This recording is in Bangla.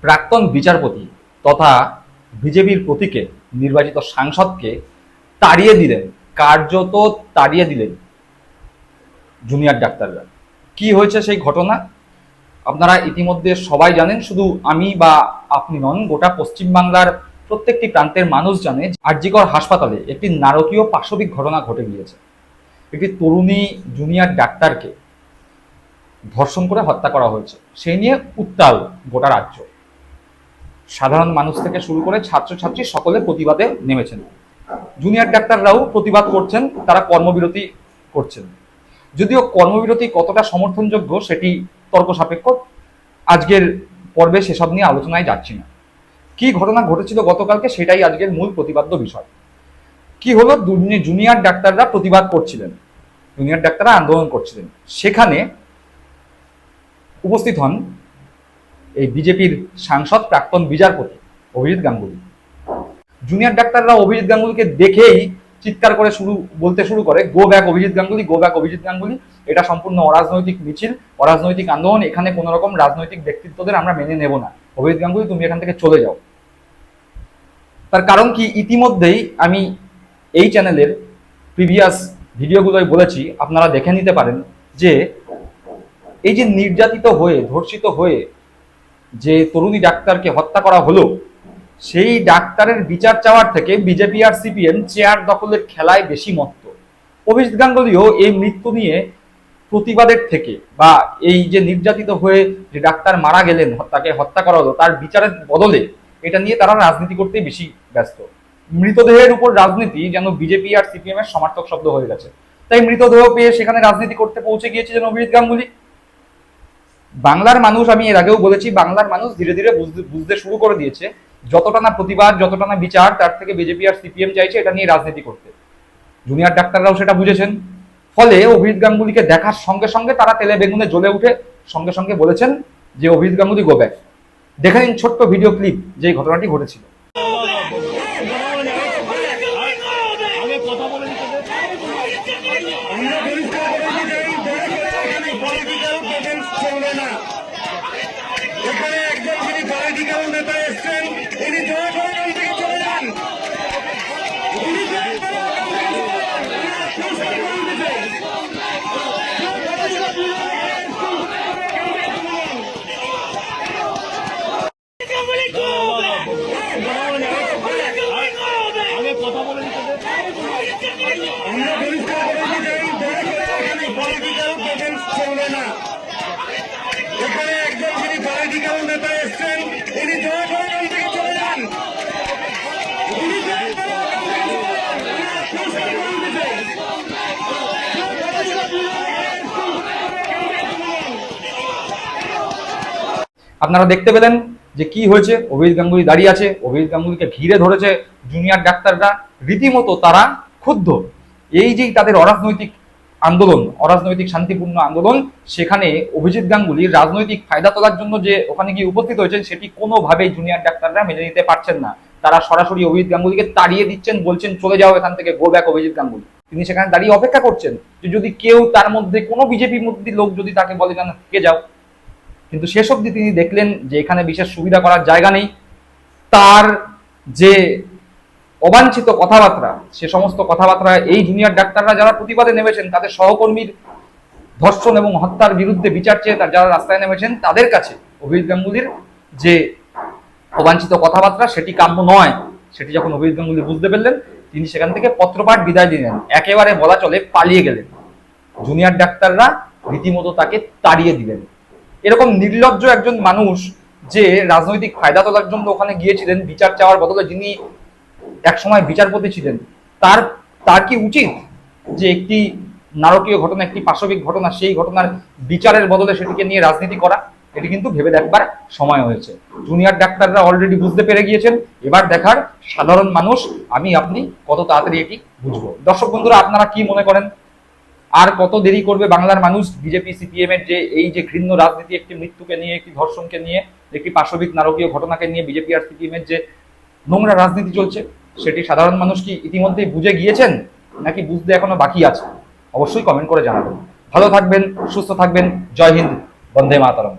প্রাক্তন বিচারপতি তথা বিজেপির প্রতীকে নির্বাচিত সাংসদকে তাড়িয়ে দিলেন, কার্যত তাড়িয়ে দিলেন জুনিয়র ডাক্তাররা। কি হয়েছে সেই ঘটনা আপনারা ইতিমধ্যে সবাই জানেন, শুধু আমি বা আপনি নন, গোটা পশ্চিমবাংলার প্রত্যেকটি প্রান্তের মানুষ জানে। আরজিকর হাসপাতালে একটি নারকীয় পাশবিক ঘটনা ঘটে গিয়েছে। একটি তরুণী জুনিয়র ডাক্তারকে ধর্ষণ করে হত্যা করা হয়েছে। সেই নিয়ে উত্তাল গোটা রাজ্য। সাধারণ মানুষ থেকে শুরু করে ছাত্রছাত্রী সকলে প্রতিবাদে নেমেছেন। জুনিয়র ডাক্তাররাও প্রতিবাদ করছেন, তারা কর্মবিরতি করছেন। যদিও কর্মবিরতি কতটা সমর্থনযোগ্য সেটি তর্ক সাপেক্ষ, আজকের পর্বে সেসব নিয়ে আলোচনায় যাচ্ছি না। কি ঘটনা ঘটেছিল গতকালকে সেটাই আজকের মূল প্রতিবাদ্য বিষয়। কি হলো, জুনিয়র ডাক্তাররা প্রতিবাদ করছিলেন, জুনিয়র ডাক্তাররা আন্দোলন করছিলেন। সেখানে উপস্থিত হন এই বিজেপির সাংসদ প্রাক্তন বিচারপতি অভিজিৎ গাঙ্গুলি। জুনিয়র ডাক্তাররা অভিজিৎ গাঙ্গুলিকে দেখেই চিৎকার করে বলতে শুরু করে, go back Abhijit Ganguly, go back Abhijit Ganguly. এটা সম্পূর্ণ অরাজনৈতিক মিছিল, অরাজনৈতিক আন্দোলন। এখানে কোনো রকম রাজনৈতিক ব্যক্তিত্বদের আমরা মেনে নেব না। অভিজিৎ গাঙ্গুলি, তুমি এখান থেকে চলে যাও। তার কারণ কি, ইতিমধ্যেই আমি এই চ্যানেলের প্রিভিয়াস ভিডিওগুলোয় বলেছি, আপনারা দেখে নিতে পারেন, যে এই যে নির্যাতিত হয়ে, ধর্ষিত হয়ে যে তরুণী ডাক্তারকে হত্যা করা হলো, সেই ডাক্তারের বিচার চাওয়ার থেকে বিজেপি আর সিপিএম চেয়ার দখলের খেলায় বেশি মত্ত। অভিজিৎ গাঙ্গুলিও এই মৃত্যু নিয়ে প্রতিবাদের থেকে, বা এই যে নির্যাতিত হয়ে যে ডাক্তার মারা গেলেন, তাকে হত্যা করা হলো, তার বিচারের বদলে এটা নিয়ে তারা রাজনীতি করতে বেশি ব্যস্ত। মৃতদেহের উপর রাজনীতি যেন বিজেপি আর সিপিএম এর সমার্থক শব্দ হয়ে গেছে। তাই মৃতদেহ পেয়ে সেখানে রাজনীতি করতে পৌঁছে গিয়েছিলেন অভিজিৎ গাঙ্গুলি। বাংলার মানুষ, আমি এর আগেও বলেছি, বাংলার মানুষ ধীরে ধীরে বুঝতে শুরু করে দিয়েছে, যতটা না প্রতিবাদ, যতটা না বিচার, তার থেকে বিজেপি আর সিপিএম চাইছে এটা নিয়ে রাজনীতি করতে। জুনিয়র ডাক্তাররাও সেটা বুঝেছেন। ফলে অভিজিৎ গাঙ্গুলিকে দেখার সঙ্গে সঙ্গে তারা তেলে বেগুনে জ্বলে উঠে সঙ্গে সঙ্গে বলেছেন যে অভিজিৎ গাঙ্গুলি গো ব্যাক। দেখে নিন ছোট্ট ভিডিও ক্লিপ, যে ঘটনাটি ঘটেছিল। আপনারা দেখতে পেলেন যে কি হয়েছে। অভিজিৎ গাঙ্গুলি দাঁড়িয়ে আছে, অভিজিৎ গাঙ্গুলিকে ঘিরে ধরেছে জুনিয়র ডাক্তাররা, রীতিমতো তারা ক্ষুব্ধ। এই যে তাদের অরাজনৈতিক আন্দোলন, অরাজনৈতিক শান্তিপূর্ণ আন্দোলন, সেখানে অভিজিৎ গাঙ্গুলির রাজনৈতিক ফায়দা তোলার জন্য যে ওখানে গিয়ে উপস্থিত হয়েছেন, সেটি কোনোভাবেই জুনিয়র ডাক্তাররা মেনে নিতে পারছেন না। তারা সরাসরি অভিজিৎ গাঙ্গুলিকে তাড়িয়ে দিচ্ছেন, বলছেন চলে যাও এখান থেকে, গো ব্যাক অভিজিৎ গাঙ্গুলি। তিনি সেখানে দাঁড়িয়ে অপেক্ষা করছেন যে যদি কেউ তার মধ্যে কোনো বিজেপির মধ্যে লোক যদি তাকে বলে না থেকে যাও। কিন্তু শেষ অবধি তিনি দেখলেন যে এখানে বিশেষ সুবিধা করার জায়গা নেই। তার যে অবাঞ্ছিত কথাবার্তা, সে সমস্ত কথাবার্তা এই জুনিয়র ডাক্তাররা যারা প্রতিবাদে নেমেছেন, তাদের সহকর্মীর ধর্ষণ এবং হত্যার বিরুদ্ধে বিচার চেয়ে যারা রাস্তায় নেমেছেন, তাদের কাছে অভিজিৎ গাঙ্গুলির যে অবাঞ্ছিত কথাবার্তা সেটি কাম্য নয়। সেটি যখন অভিজিৎ গাঙ্গুলি বুঝতে পারলেন, তিনি সেখান থেকে পত্রপাঠ বিদায় দিলেন, একেবারে বলা চলে পালিয়ে গেলেন। জুনিয়র ডাক্তাররা রীতিমতো তাকে তাড়িয়ে দিলেন। এরকম নির্লজ্জ একজন মানুষ যে রাজনৈতিক ফায়দা তোলার জন্য ওখানে গিয়েছিলেন বিচার চাওয়ার বদলে, যিনি একসময় বিচারপতি ছিলেন, তার কি উচিত যে একটি নারকীয় ঘটনা, একটি পাশবিক ঘটনা, সেই ঘটনার বিচারের বদলে সেটিকে নিয়ে রাজনীতি করা? এটি কিন্তু ভেবে দেখবার সময় হয়েছে। জুনিয়র ডাক্তাররা অলরেডি বুঝতে পেরে গিয়েছেন, এবার দেখার সাধারণ মানুষ, আমি আপনি কত তাড়াতাড়ি এটি বুঝবো। দর্শক বন্ধুরা, আপনারা কি মনে করেন, আর কত দেরি করবে বাংলার মানুষ বিজেপি সিপিএম এর যে এই যে ঘৃণ্য রাজনীতি, একটি মৃত্যুকে নিয়ে, একটি ধর্ষণকে নিয়ে, একটি পাশবিক নারকীয় ঘটনাকে নিয়ে বিজেপি আর সিপিএম এর যে নোংরা রাজনীতি চলছে, সেটি সাধারণ মানুষ কি ইতিমধ্যেই বুঝে গিয়েছেন, নাকি বুঝতে এখনো বাকি আছে? অবশ্যই কমেন্ট করে জানাবেন। ভালো থাকবেন, সুস্থ থাকবেন। জয় হিন্দ, বন্দে মাতরম।